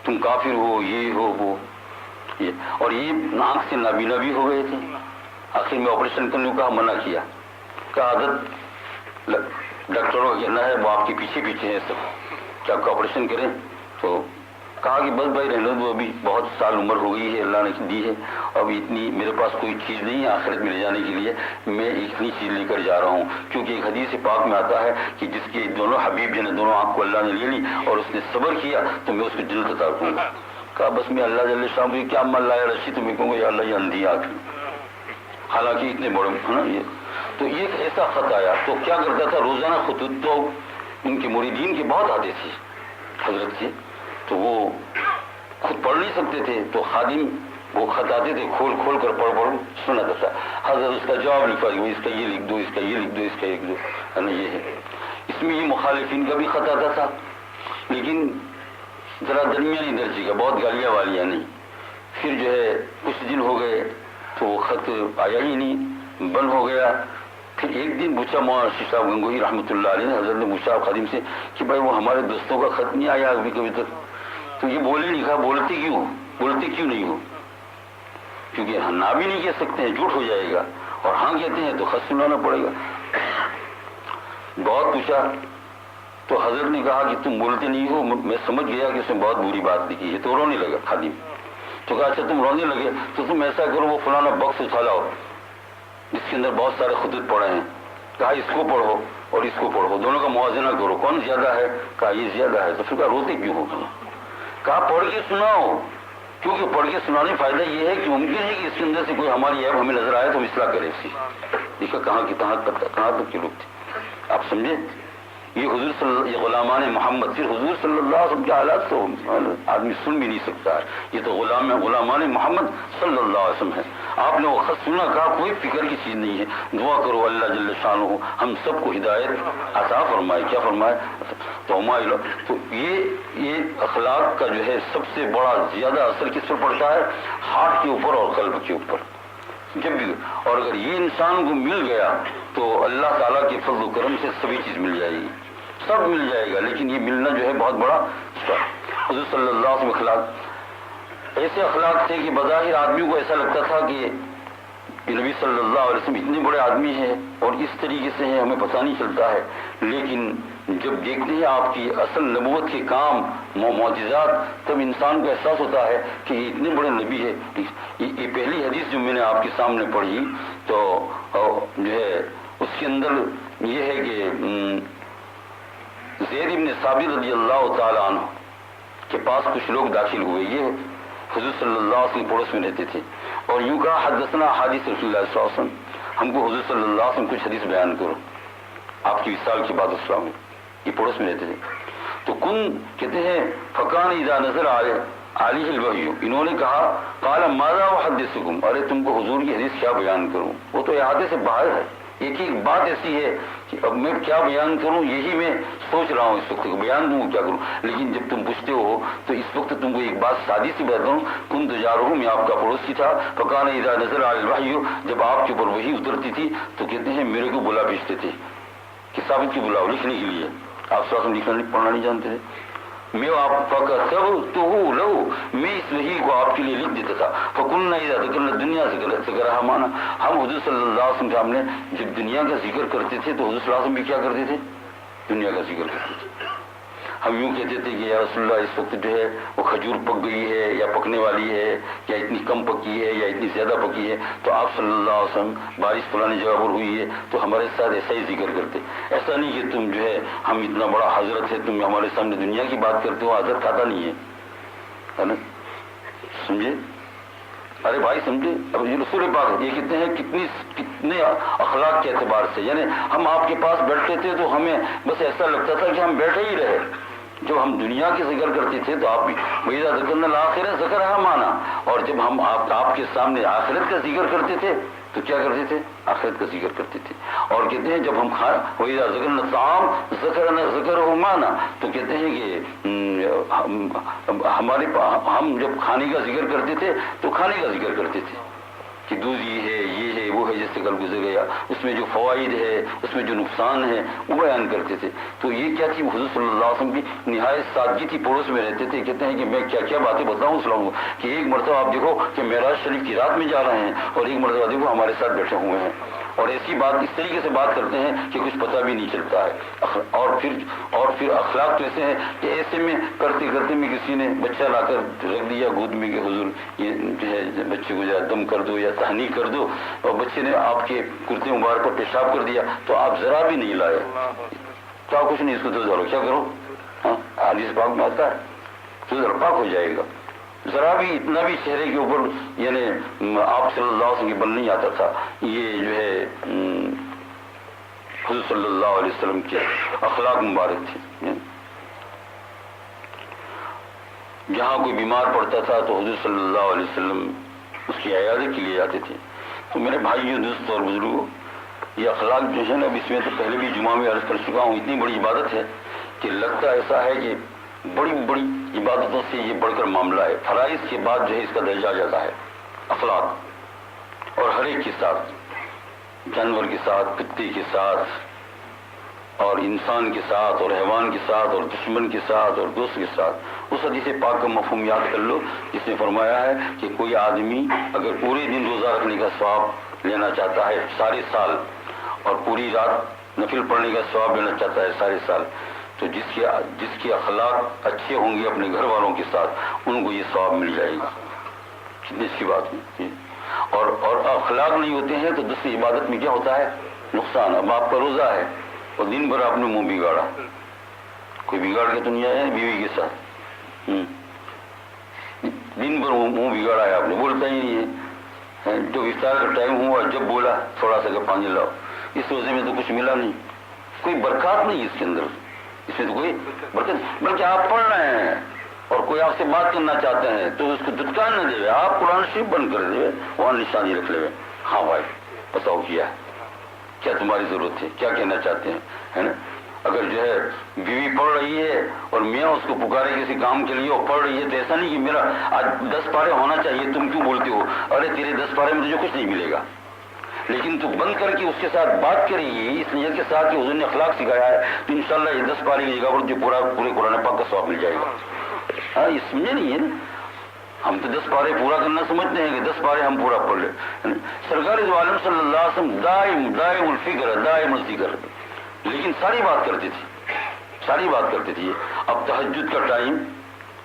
تم کافر ہو، یہ ہو وہ یہ، اور یہ ناک سے نابینا بھی ہو گئے تھے۔ آخر میں آپریشن کرنے کا منع کیا، کہا عادت ڈاکٹروں کا کہنا ہے وہ آپ کے پیچھے پیچھے ہیں سب کہ آپ کا آپریشن کریں، تو کہا کہ بس بھائی رہنے دو، ابھی بہت سال عمر ہو گئی ہے اللہ نے دی ہے، اب اتنی میرے پاس کوئی چیز نہیں ہے آخرت میں لے جانے کے لیے، میں اتنی چیز لے کر جا رہا ہوں، کیونکہ ایک حدیث پاک میں آتا ہے کہ جس کے دونوں حبیب جن دونوں آنکھ کو اللہ نے لے لی اور اس نے صبر کیا تو میں اس کو جنت عطا کروں گا۔ کہا بس میں اللہ جل شاہ کو کیا مل لایا رشی تو میں کہوں گا یا اللہ یہ اندھی آنکھ، حالانکہ اتنے بڑے ہے نا یہ، تو یہ ایک ایسا خط آیا۔ تو کیا کرتا تھا روزانہ خطوط، تو ان کے مریدین کے بہت آتے تھے حضرت کے، تو وہ خود پڑھ نہیں سکتے تھے تو خادم وہ خط آتے تھے کھول کھول کر پڑھ سناتا تھا، حضرت اس کا جواب لکھا کہ اس کا یہ لکھ دو، اس کا یہ لکھ دو، اس کا لکھ دو، ہے نا یہ ہے۔ اس میں یہ مخالفین کا بھی خط آتا تھا لیکن ذرا درمیانی درجے کا، بہت گالیاں والیاں نہیں۔ پھر جو ہے کچھ دن ہو گئے تو وہ خط آیا ہی نہیں، بند ہو گیا۔ پھر ایک دن پوچھا مولانا رشید صاحب گنگوہی رحمۃ اللہ علیہ نے، حضرت نے پوچھا خادم سے کہ بھائی وہ ہمارے دوستوں کا خط نہیں آیا ابھی کبھی تک، تو یہ بولے نہیں، کہا بولتے کیوں نہیں ہو؟ کیونکہ نہ بھی نہیں کہہ سکتے ہیں، جھوٹ ہو جائے گا، اور ہاں کہتے ہیں تو خط سنانا پڑے گا۔ بہت پوچھا تو حضرت نے کہا کہ تم بولتے نہیں ہو، میں سمجھ گیا کہ اس نے بہت بری بات لکھی ہے، تو رونے لگا خادم۔ تو کہا اچھا تم رونے لگے تو تم ایسا کرو وہ فلانا بکس اٹھا لاؤ جس کے اندر بہت سارے خطوط پڑے ہیں، کہا اس کو پڑھو اور اس کو پڑھو، دونوں کا موازنہ کرو کون زیادہ ہے، کہا یہ زیادہ ہے۔ تو پھر کہا روتے کیوں ہو؟ کہا پڑھ کے سناؤ، کیونکہ پڑھ کے سنانے فائدہ یہ ہے کہ ممکن ہے کہ اس کے اندر سے کوئی ہماری عیب ہمیں نظر آئے تو ہم اصلاح کریں اس کی۔ دیکھا کہاں تک کے لوگ تھے، آپ سمجھے؟ یہ حضور یہ غلامان محمد، پھر حضور صلی اللہ علیہ وسلم کے حالات تو آدمی سن بھی نہیں سکتا ہے، یہ تو غلامان محمد صلی اللہ علیہ وسلم ہے۔ آپ نے وہ خط سنا، کہا کوئی فکر کی چیز نہیں ہے، دعا کرو اللہ جل شانہ ہم سب کو ہدایت عطا فرمائے۔ کیا فرمائے؟ تو یہ اخلاق کا جو ہے سب سے بڑا زیادہ اثر کس پر پڑتا ہے؟ ہارٹ کے اوپر اور قلب کے اوپر جب بھی، اور اگر یہ انسان کو مل گیا تو اللہ تعالیٰ کے فضل و کرم سے سبھی چیز مل جائے گی، سب مل جائے گا، لیکن یہ ملنا جو ہے بہت بڑا۔ حضور صلی اللہ علیہ وسلم اخلاق ایسے اخلاق تھے کہ بظاہر آدمی کو ایسا لگتا تھا کہ نبی صلی اللہ علیہ وسلم اتنے بڑے آدمی ہیں اور اس طریقے سے ہیں ہمیں پتہ نہیں چلتا ہے، لیکن جب دیکھتے ہیں آپ کی اصل نبوت کے کام معجزات تب انسان کو احساس ہوتا ہے کہ یہ اتنے بڑے نبی ہے۔ یہ پہلی حدیث جو میں نے آپ کے سامنے پڑھی تو جو ہے اس کے اندر یہ ہے کہ زید ابن ثابت رضی اللہ تعالیٰ عنہ کے پاس کچھ لوگ داخل ہوئے، یہ حضور صلی اللہ علیہ وسلم پڑوس میں رہتے تھے، اور یوں کہا حدثنا حدیث رسول اللہ صلی اللہ علیہ وسلم، ہم کو حضور صلی اللہ علیہ وسلم کچھ حدیث بیان کرو آپ کی وصال کے بعد اسلام میں۔ یہ پڑوس میں رہتے تھے تو کن کہتے ہیں فکان اذا نظر علیہ الوحی، انہوں نے کہا قال ماذا احدثکم، ارے تم کو حضور کی حدیث کیا بیان کروں، وہ تو احاطے سے باہر ہے، ایک ایک بات ایسی ہے کہ اب میں کیا بیان کروں، یہی میں سوچ رہا ہوں اس وقت کو بیان دوں کیا کروں، لیکن جب تم پوچھتے ہو تو اس وقت تم کو ایک بات سادی سی بتا دوں، کن تجارہ میں آپ کا پڑوسی تھا، فکان اذا نظر علی الوحی، جب آپ کے اوپر وحی اترتی تھی تو کہتے ہیں میرے کو بلا بھیجتے تھے کہ ثابت کی بلاؤ لکھنے کے لیے، آپ صاحب لکھنا پڑھنا نہیں جانتے تھے، میں آپ فکتبتہ لہو، میں اس وحی کو آپ کے لیے لکھ دیتا تھا، فقلنا اذا ذکرنا دنیا ذکرہا معنا، ہم حضور صلی اللہ علیہ وسلم کے سامنے جب دنیا کا ذکر کرتے تھے تو حضور صلی اللہ علیہ وسلم بھی کیا کرتے تھے؟ دنیا کا ذکر کرتے تھے۔ ہم یوں کہتے تھے کہ یا رسول اللہ اس وقت جو ہے وہ کھجور پک گئی ہے یا پکنے والی ہے یا اتنی کم پکی ہے یا اتنی زیادہ پکی ہے، تو آپ صلی اللہ علیہ وسلم بارش فلانی جگہ پر ہوئی ہے تو ہمارے ساتھ ایسا ہی ذکر کرتے، ایسا نہیں کہ تم جو ہے ہم اتنا بڑا حضرت ہے تم ہمارے سامنے دنیا کی بات کرتے ہو، حضرت کھاتا نہیں ہے نا، سمجھے؟ ارے بھائی سمجھے، اب یہ رسول پاک یہ کہتے ہیں کتنے اخلاق کے اعتبار سے، یعنی ہم آپ کے پاس بیٹھتے تھے تو ہمیں بس ایسا لگتا تھا کہ ہم بیٹھے ہی رہے. جب ہم دنیا کی ذکر کرتے تھے تو آپ بھی وَإِذَا ذَكَرْنَا الْآخِرَةَ ذَكَرَهَا مَعَنَا، اور جب ہم آپ کے سامنے آخرت کا ذکر کرتے تھے تو کیا کرتے تھے؟ آخرت کا ذکر کرتے تھے. اور کہتے ہیں جب ہم وَإِذَا ذَكَرْنَا الطَّعَامَ ذَكَرَهُ مَعَنَا، تو کہتے ہیں کہ ہم جب کھانے کا ذکر کرتے تھے تو کھانے کا ذکر کرتے تھے کہ دودھ یہ ہے، یہ ہے، وہ ہے، جس سے کل گزر گیا، اس میں جو فوائد ہے، اس میں جو نقصان ہے وہ بیان کرتے تھے. تو یہ کیا تھی؟ حضور صلی اللہ علیہ وسلم کی نہایت سادگی تھی، پڑوس میں رہتے تھے. کہتے ہیں کہ میں کیا کیا باتیں بتاؤں اس لوگوں کو کہ ایک مرتبہ آپ دیکھو کہ معراج شریف کی رات میں جا رہے ہیں اور ایک مرتبہ دیکھو ہمارے ساتھ بیٹھے ہوئے ہیں، اور ایسی بات اس طریقے سے بات کرتے ہیں کہ کچھ پتہ بھی نہیں چلتا ہے. اور پھر اخلاق تو ایسے ہیں کہ ایسے میں کرتے کرتے میں کسی نے بچہ لا کر رکھ دیا گود میں کہ حضور یہ جو ہے بچے کو ذرا دم کر دو یا تہنیک کر دو، اور بچے نے آپ کے کرتے مبارک پر پیشاب کر دیا تو آپ ذرا بھی نہیں لائے، کیا کچھ نہیں، اس کو تو ذرا کیا کرو، ہاں حدیث پاک میں آتا ہے تو ذرا پاک ہو جائے گا. ذرا بھی اتنا بھی چہرے کے اوپر یعنی آپ صلی اللہ علیہ وسلم کے بل نہیں آتا تھا. یہ جو ہے حضور صلی اللہ علیہ وسلم کے اخلاق مبارک تھے. جہاں کوئی بیمار پڑتا تھا تو حضور صلی اللہ علیہ وسلم اس کی عیادت کے لیے جاتے تھے. تو میرے بھائیوں، دوست اور بزرگوں، یہ اخلاق جو ہے نا، اس میں تو پہلے بھی جمعہ میں عرض کر چکا ہوں، اتنی بڑی عبادت ہے کہ لگتا ایسا ہے کہ بڑی بڑی عبادتوں سے یہ بڑھ کر معاملہ ہے. فرائض کے بعد جو ہے اس کا درجہ جاتا ہے اخلاق. اور ہر ایک کے ساتھ، جانور کے ساتھ، کتے کے ساتھ، اور انسان کے ساتھ، اور حیوان کے ساتھ، اور دشمن کے ساتھ، اور دوست کے ساتھ. اس حدیث پاک کا مفہوم یاد کر لو جس نے فرمایا ہے کہ کوئی آدمی اگر پورے دن روزہ رکھنے کا ثواب لینا چاہتا ہے سارے سال، اور پوری رات نفل پڑھنے کا ثواب لینا چاہتا ہے سارے سال، تو جس کے اخلاق اچھے ہوں گے اپنے گھر والوں کے ساتھ، ان کو یہ ثواب مل جائے گا. کتنی اچھی بات ہے. اور اخلاق نہیں ہوتے ہیں تو دوسری عبادت میں کیا ہوتا ہے؟ نقصان. اب آپ کا روزہ ہے اور دن بھر آپ نے منہ بگاڑا، کوئی بگاڑ کے تو نہیں آیا ہے بیوی کے ساتھ، دن بھر منہ بگاڑا ہے آپ نے، بولتا ہی نہیں ہے. جو افطار کا ٹائم ہوا جب بولا تھوڑا سا کہ پانی لاؤ، اس روزے میں تو کچھ ملا نہیں، کوئی برکات نہیں اس کے اندر، اس میں تو کوئی برکت. بلکہ آپ پڑھ رہے ہیں اور کوئی آپ سے بات کرنا چاہتے ہیں تو اس کو دھتکار نہ دے، آپ قرآن شریف بند کر دے، وہاں نشانی رکھ لے، ہاں بھائی بتاؤ کیا تمہاری ضرورت ہے، کیا کہنا چاہتے ہیں، ہے نا. اگر جو ہے بیوی پڑھ رہی ہے اور میاں اس کو پکارے کسی کام کے لیے اور پڑھ رہی ہے تو ایسا نہیں کہ میرا آج 10 پارے ہونا چاہیے، تم کیوں بولتے ہو، ارے تیرے 10 پارے میں تجھے کچھ نہیں ملے گا. لیکن تو بند کر کے اس کے ساتھ بات کرے گی اس نیت کے ساتھ کہ حضور نے اخلاق سکھایا ہے تو انشاءاللہ یہ 10 پارے کی جگہ پر جو پورے قرآن پاک کا ثواب مل جائے گا. ہاں یہ سمجھے نہیں ہے نا، ہم تو 10 پارے پورا کرنا سمجھتے ہیں کہ 10 پارے ہم پورا پڑھ لیں. سرکار دو عالم صلی اللہ علیہ وسلم دائم الفکر دائم الذکر، لیکن ساری بات کرتی تھی. اب تہجد کا ٹائم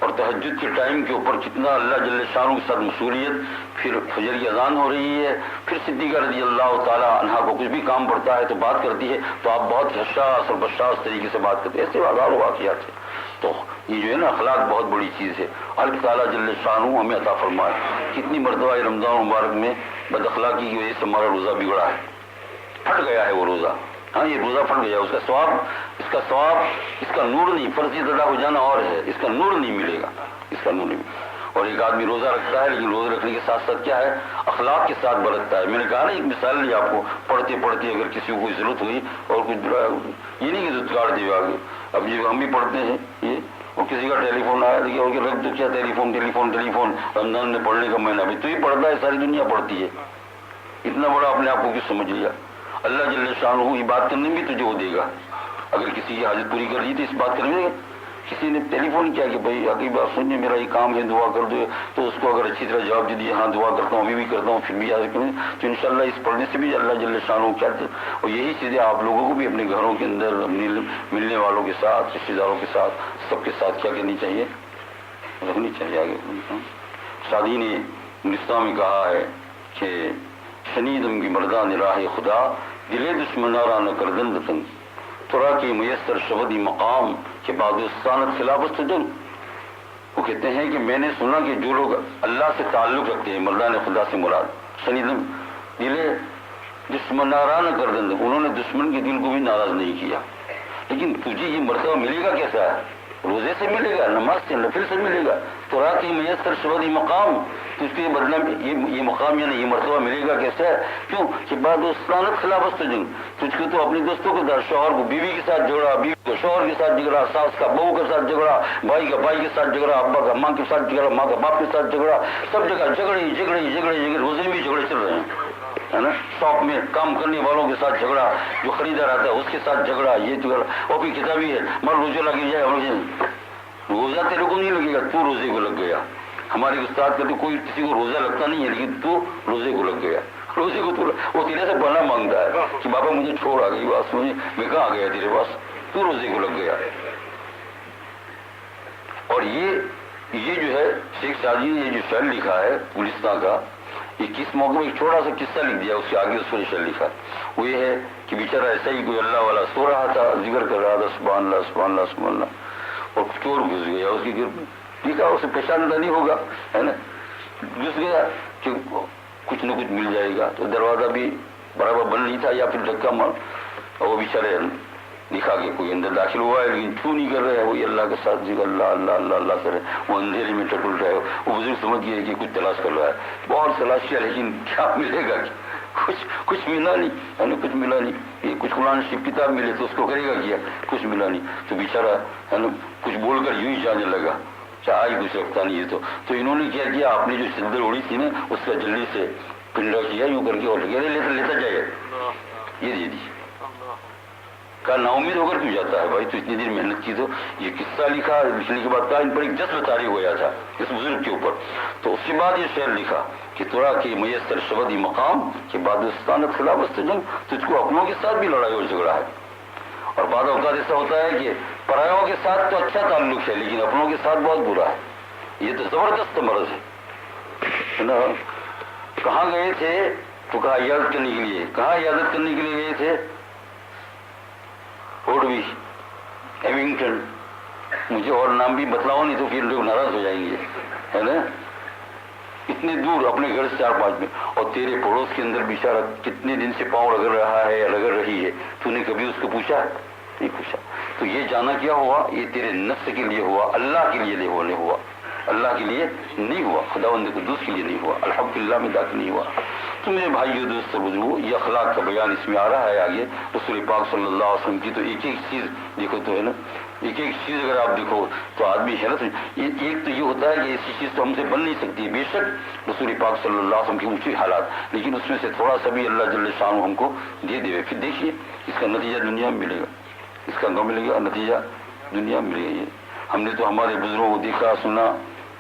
اور تہجد کے ٹائم کے اوپر کتنا اللہ جل شانہ کے ساتھ مصولیت. پھر فجر کی اذان ہو رہی ہے، پھر صدیقہ رضی اللہ تعالی عنہا کو کچھ بھی کام پڑتا ہے تو بات کرتی ہے تو آپ بہت حساس اور بشاس طریقے سے بات کرتے ہیں. ایسے ہزاروں واقعات ہیں. تو یہ جو ہے نا اخلاق بہت بڑی چیز ہے. اللہ تعالیٰ جل شانہ ہمیں عطا فرمائے. کتنی مرتبہ رمضان مبارک میں بد اخلاقی کی وجہ سے ہمارا روزہ بگڑا ہے، پھٹ گیا ہے وہ روزہ. ہاں یہ روزہ پھٹ گیا، اس کا ثواب اس کا نور نہیں، فرضی زدہ ہو جانا اور ہے، اس کا نور نہیں ملے گا، اس کا نور نہیں. اور ایک آدمی روزہ رکھتا ہے لیکن روزہ رکھنے کے ساتھ ساتھ کیا ہے، اخلاق کے ساتھ برتتا ہے. میں نے کہا نا ایک مثال لی آپ کو، پڑھتے اگر کسی کو کوئی ضرورت ہوئی اور کچھ یہ نہیں کہ دھتکار دے آگے. اب یہ ہم بھی پڑھتے ہیں یہ، اور کسی کا ٹیلی فون آیا دیکھیے اور رکھ دو کیا ٹیلی فون. رمضان میں پڑھنے کا مہینہ بھی تو ہی پڑھتا ہے، ساری دنیا پڑھتی ہے. اتنا بڑا اپنے آپ کو کیوں سمجھ لیا؟ اللہ جل شانہ یہ بات کرنے بھی تجھے وہ دے گا. اگر کسی کی حاجت پوری کر لی تو اس بات کرنے میں کسی نے ٹیلی فون کیا کہ بھائی اگلی بات سنیے میرا یہ کام ہے دعا کر دو، تو اس کو اگر اچھی طرح جواب دے دیا ہاں دعا کرتا ہوں، ابھی بھی کرتا ہوں، پھر بھی یاد رکھیں تو انشاءاللہ اس پڑھنے سے بھی اللہ جل شانہ کیا. اور یہی چیزیں آپ لوگوں کو بھی اپنے گھروں کے اندر ملنے والوں کے ساتھ، رشتے داروں کے ساتھ، سب کے ساتھ کیا کرنی چاہیے، رکھنی چاہیے. آگے شادی نے ہندوستان میں کہا ہے کہ شنیدم کی مردان راہ خدا دلے دشمنارا نہ کردن دتن ترا کی میسر شبدی مقام کے بعد سانت خلافت سے دن. وہ کہتے ہیں کہ میں نے سنا کہ جو لوگ اللہ سے تعلق رکھتے ہیں، مردان خدا سے مراد شنیدم دلے دشمنارا نہ کر دیں، انہوں نے دشمن کے دل کو بھی ناراض نہیں کیا. لیکن تجھے یہ مرتبہ ملے گا کیسا ہے؟ روزے سے ملے گا، نماز سے، نفل سے ملے گا. تو رات کی میسر شبدی مقام، تجھ کے بدلہ یہ مقام یعنی یہ مرتبہ ملے گا کیسا ہے؟ کیوں کہ بعد اسلامت خلاف جنگ، تجھ کو تو اپنے دوستوں کے ساتھ، شوہر کو بیوی کے ساتھ جھگڑا، بیوی کو شوہر کے ساتھ جھگڑا، ساس کا بہو کے ساتھ جھگڑا، بھائی کا بھائی کے ساتھ جھگڑا، ابا کا ماں کے ساتھ جھگڑا، ماں کا باپ کے ساتھ جھگڑا، سب جگہ جھگڑے جھگڑے جھگڑے جھگڑے. روزے میں بھی جھگڑے چل رہے ہیں، ہے نا. شاپ میں کام کرنے والوں کے ساتھ جھگڑا، جو خریدار آتا ہے اس کے ساتھ جھگڑا، یہ جھگڑا. اور بھی کتابی ہے مر روزے لگے جائے، روزہ تیرے کو نہیں لگے گا، تو روزے کو لگ گیا. ہمارے استاد کہتے کوئی کسی کو روزہ لگتا نہیں ہے، لیکن تو روزے کو لگ گیا. روزے کو تو وہ تیرے سے بنا مانگتا ہے کہ بابا مجھے چھوڑ آ گئی بات، میں کہاں آ گیا تیرے پاس، تو روزے کو لگ گیا. اور یہ جو ہے شیخ شاہ جی نے یہ جو شعر لکھا ہے گلستان کا، یہ کس موقع میں ایک چھوٹا سا قصہ لکھ دیا، اس کے آگے اس پر شعر لکھا. وہ یہ ہے کہ بیچارہ ایسا ہی کوئی اللہ والا سو رہا تھا، ذکر کر رہا تھا سبحان اللہ سبحان اللہ سبحان اللہ، اور چور گھس گیا اس کی گرد. ٹھیک ہے، اسے پہچانتا نہیں ہوگا، ہے نا. گھس گیا کہ کچھ نہ کچھ مل جائے گا، تو دروازہ بھی برابر بند نہیں تھا یا پھر دھکا مار، اور وہ بیچارے دکھا کے کوئی اندر داخل ہوا ہے، لیکن چھو نہیں کر رہے ہیں. وہی اللہ کے ساتھ ذکر اللہ اللہ اللہ اللہ کرے، وہ اندھیرے میں ٹٹول رہے. وہ بزرگ سمجھ گئے کہ کچھ تلاش کر رہا ہے، بہت تلاش کیا، لیکن کیا ملے گا؟ کچھ ملا نہیں، ہے نا، کچھ ملا نہیں. یہ کچھ قرآن شریف کتاب ملے تو اس کو کرے گا کیا؟ کچھ ملا نہیں. تو بیچارہ ہے نا کچھ بول کر یوں ہی جانے لگا، چاہے کچھ رکھتا نہیں ہے. تو انہوں نے کیا کیا، آپ نے جو چادر اڑی تھی نا اس کا جلدی سے پنڈا کیا یوں کر کے، اور لیتا جائے، یہ دے دی. کہا نا امید ہو کر کیوں جاتا ہے بھائی، تو اتنی دیر محنت کی. تو یہ قصہ لکھا، لکھنے کے بعد کہا ان پر ایک جذب طاری ہوا تھا اس بزرگ کے اوپر. تو اس کے بعد یہ شعر لکھا کہ تورا کے میسر شبدی مقام کہ بعد استانت خلاف جنگ، تجھ کو اپنوں کے ساتھ بھی لڑائی اور جھگڑا ہے. اور بعض اوقات ایسا ہوتا ہے کہ پرایوں کے ساتھ تو اچھا تعلق ہے، لیکن اپنوں کے ساتھ بہت برا ہے. یہ تو زبردست مرض ہے نا. کہاں گئے تھے؟ تو کہا عیادت کرنے کے لیے. کہاں عیادت کرنے کے لیے گئے تھے؟ اوڈوی ایونگٹن. مجھے اور نام بھی بتلاؤ نہیں تو پھر لوگ ناراض ہو جائیں گے، ہے نا. اتنے دور اپنے گھر سے 4-5 میں، اور تیرے پڑوس کے اندر بیچارہ کتنے دن سے پاؤں رگڑ رہا ہے یا رگڑ رہی ہے، تو نے کبھی اس کو پوچھا؟ نہیں پوچھا. تو یہ جانا کیا ہوا، یہ تیرے نفس کے لیے ہوا، اللہ کے لیے ہونے ہوا، اللہ کے لیے نہیں ہوا، خداوند قدوس کے لیے نہیں ہوا، الحمدللہ میں داخل نہیں ہوا. تو میرے بھائیو دوستو بزرگو، یہ اخلاق کا بیان اس میں آ رہا ہے آگے. رسول پاک صلی اللہ علیہ وسلم کی تو ایک ایک چیز دیکھو تو ہے نا، ایک ایک چیز اگر آپ دیکھو تو آدمی حیرت. ایک تو یہ ہوتا ہے کہ ایسی چیز تو ہم سے بن نہیں سکتی. بے شک رسول پاک صلی اللہ علیہ وسلم کی اونچی حالات، لیکن اس میں سے تھوڑا سا بھی اللہ جل شانہ ہم کو دے دے، پھر دیکھیے اس کا نتیجہ دنیا میں ملے گا، اس کا ملے گا نتیجہ دنیا میں ملے گا. ہم نے تو ہمارے بزرگوں کو دیکھا سنا،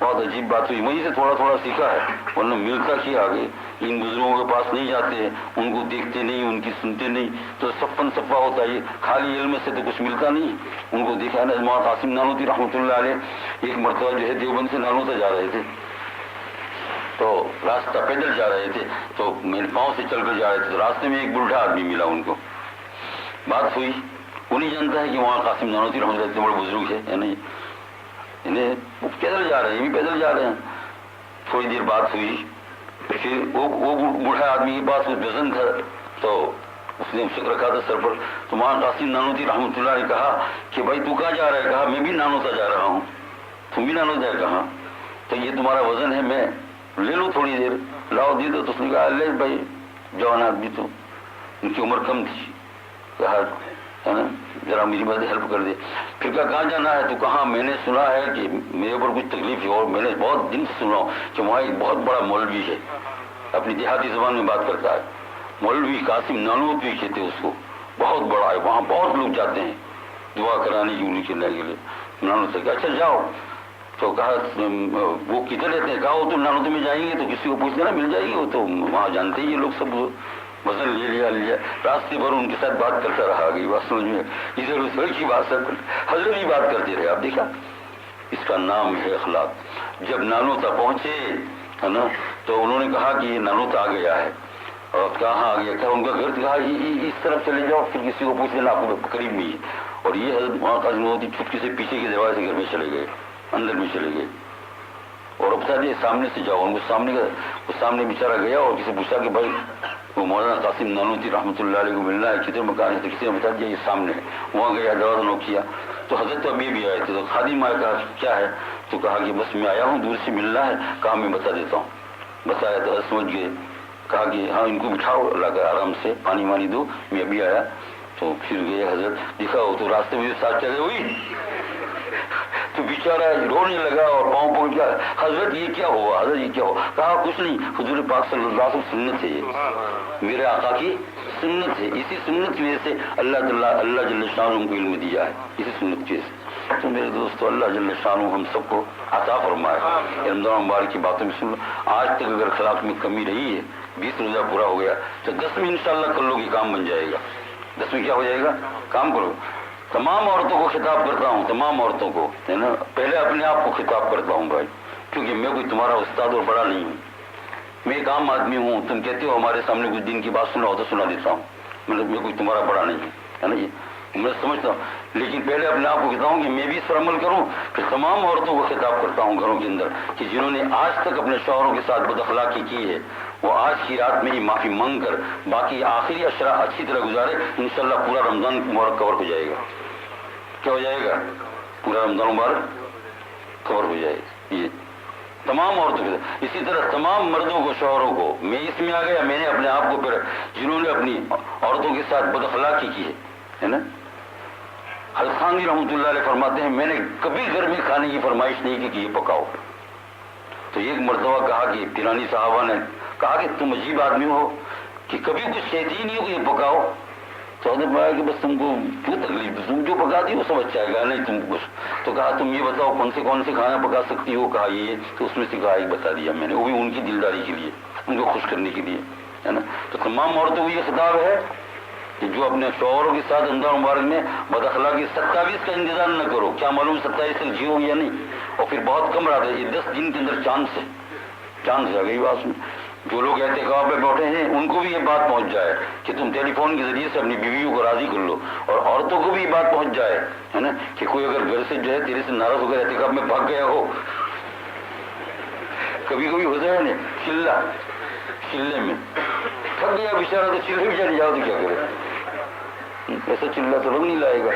بہت عجیب بات ہوئی، وہیں سے تھوڑا تھوڑا سیکھا ہے، ورنہ ملتا کیا آگے. ان بزرگوں کے پاس نہیں جاتے، ان کو دیکھتے نہیں، ان کی سنتے نہیں، تو صفن صفا ہوتا ہے. خالی علم سے تو کچھ ملتا نہیں. ان کو دیکھا نا، مولانا قاسم نانوتوی رحمۃ اللہ علیہ ایک مرتبہ جو ہے دیوبند سے نانوتا جا رہے تھے، تو راستہ پیدل جا رہے تھے، تو میرے پاؤں سے چل کر جا رہے تھے، تو راستے میں ایک بوڑھا آدمی ملا ان کو. بات ہوئی، وہ نہیں جانتا ہے کہ وہاں قاسم نانوتوی رحمۃ اللہ اتنے بڑے بزرگ ہے نہیں، انہیں وہ پیدل جا رہے ہیں، یہ بھی پیدل جا رہے ہیں. تھوڑی دیر بات ہوئی، پھر وہ بوڑھا آدمی کے پاس وزن تھا، تو اس نے اسے رکھا تھا سر پر. تو وہاں قاسم نانوتوی رحمۃ اللہ نے کہا کہ بھائی تو کہاں جا رہا ہے؟ کہا میں بھی نانوتا جا رہا ہوں. تم بھی نانوتا ہے؟ کہاں. تو یہ تمہارا وزن ہے، میں لے لوں تھوڑی دیر، لاؤ دے دو. تو اس نے کہا لے بھائی، جوان آدمی تو ان کی عمر کم تھی، کہا ہے نا ذرا میری مدد ہیلپ کر دے. پھر کہاں جانا ہے؟ تو کہاں میں نے سنا ہے کہ میرے اوپر کچھ تکلیف ہے، اور میں نے بہت دن سے سنا کہ وہاں ایک بہت بڑا مولوی ہے، اپنی دیہاتی زبان میں بات کرتا ہے، مولوی قاسم نانوتوی کہتے اس کو، بہت بڑا ہے، وہاں بہت لوگ جاتے ہیں دعا کرانے کی، انہیں کرنے کے لیے. نانوتوی کہا اچھا جاؤ. تو کہا وہ کدھر رہتے ہیں؟ کہا وہ تو نانوتوی میں جائیں گے تو کسی کو پوچھ لینا مل جائے گی، وہ تو وہاں جانتے ہی یہ لوگ سب. وزن لے لیا. راستے بھر ان کے ساتھ بات کرتا رہا، آگئی بات سمجھ میں، ادھر ادھر کی بات حضرت کی بات کرتے رہے. آپ دیکھا، اس کا نام ہے اخلاق. جب نانوتا پہنچے ہے نا، تو انہوں نے کہا کہ یہ نانوتا آ گیا ہے. اور کہاں آ گیا؟ کہا ان کا گھر. کہا اس طرف چلے جاؤ، پھر کسی کو پوچھ لینا، آپ کو قریب میں ہی. اور یہ حضرت وہاں کا چھٹکی سے پیچھے کے دروازے سے گھر میں چلے گئے. اندر میں چلے گئے اور بتا دیے سامنے سے جاؤ. ان کو سامنے بیچارہ گیا اور کسی پوچھا کہ بھائی وہ مولانا قاسم نانوتی رحمۃ اللہ علیہ کو ملنا ہے, کتنے مکان ہے؟ تو کسی نے بتا دیا یہ سامنے ہے. وہاں گیا, دروازہ نوک کیا تو حضرت تو ابھی بھی آئے تھے. تو خادم آیا, کہا کیا ہے؟ تو کہا کہ بس میں آیا ہوں, دور سے ملنا ہے. کہا میں بتا دیتا ہوں. بتایا تو سمجھ گئے. کہا کہ ہاں ان کو بٹھاؤ, اللہ کا آرام سے پانی وانی دو, میں ابھی آیا. تو پھر گئے حضرت, دیکھا ہو تو راستے میں ساتھ چلے ہوئی تو بیچارہ رونے لگا اور پاؤں پکڑ گیا. حضرت یہ کیا ہوا؟ حضرت یہ کیا ہوا؟ کہا کچھ نہیں, حضور پاک صلی اللہ علیہ وسلم سنت ہے, یہ میرے آقا کی سنت ہے. اسی سنت کی وجہ سے اللہ جل شانہ کو علم دیا ہے, اسی سنت کی وجہ سے. تو میرے دوستو, اللہ جل شانہ ہم سب کو عطا فرمائے. رمضان مبارک کی باتوں میں سن لو. آج تک اگر اخلاق میں کمی رہی ہے, 20 روزہ پورا ہو گیا, تو 10 میں انشاءاللہ کر لو گے, کام بن جائے گا. 10 میں کیا ہو جائے گا؟ کام کرو. تمام عورتوں کو خطاب کرتا ہوں, تمام عورتوں کو, ہے نا. پہلے اپنے آپ کو خطاب کرتا ہوں بھائی, کیونکہ میں کوئی تمہارا استاد اور بڑا نہیں ہوں. میں ایک عام آدمی ہوں. تم کہتے ہو ہمارے سامنے کچھ دین کی بات سناؤ تو سنا دیتا ہوں. میں کوئی تمہارا بڑا نہیں ہوں, ہے نا. یہ میں سمجھتا ہوں, لیکن پہلے اپنے آپ کو کہتا ہوں کہ میں بھی اس پر عمل کروں. پھر تمام عورتوں کو خطاب کرتا ہوں گھروں کے اندر, کہ جنہوں نے آج تک اپنے شوہروں کے ساتھ بد اخلاقی کی ہے, وہ آج کی رات میں ہی معافی مانگ کر باقی آخری اشرا اچھی طرح گزارے. انشاءاللہ پورا رمضان مبارک کور ہو جائے گا. کیا ہو جائے گا؟ پورا رمضان مبارک کور ہو جائے گا. یہ تمام عورتوں کے, اسی طرح تمام مردوں کو, شوہروں کو. میں اس میں آ گیا, میں نے اپنے آپ کو پھر جنہوں نے اپنی عورتوں کے ساتھ بد اخلاقی کی ہے نا. حضرت خانوی رحمۃ اللہ علیہ فرماتے ہیں, میں نے کبھی گھر میں کھانے کی فرمائش نہیں کی کہ یہ پکاؤ. تو ایک مرتبہ کہا کہ پیرانی صاحبہ نے کہا کہ تم عجیب آدمی ہو کہ کبھی کچھ کہتی ہی نہیں ہو کہ یہ پکاؤ. تو حضرت بتایا کہ بس تم کو کیوں تکلیف, تم جو پکا دی وہ سب اچھا ہے. نہیں تم کچھ. تو کہا تم یہ بتاؤ کون سے کھانا پکا سکتی ہو؟ کہا یہ. تو اس میں سے کہا ایک بتا دیا میں نے, وہ بھی ان کی دلداری کے لیے, ان کو خوش کرنے کے لیے, ہے نا. تو تمام عورتوں کو یہ خطاب ہے کہ جو اپنے شوہروں کے ساتھ رمضان مبارک میں بد اخلاقی 27 کا انتظار نہ کرو. کیا معلوم 27 تک جیو یا نہیں, اور پھر بہت کم رات ہے. یہ 10 دن کے اندر چاند سے آ گئی بات میں. جو لوگ اعتکاف پہ بیٹھے ہیں ان کو بھی یہ بات پہنچ جائے کہ تم ٹیلی فون کے ذریعے سے اپنی بیویوں کو راضی کر لو, اور عورتوں کو بھی یہ بات پہنچ جائے, ہے نا, کہ کوئی اگر گھر سے جو ہے تیرے سے ناراض ہو کر اعتکاف میں بھاگ گیا ہو. کبھی ہو جائے نا چلے میں تھک گیا بیچارہ, تو چلے بھی چلے جاؤ تو کیا کرے, ایسا چلا تو رنگ نہیں لائے گا.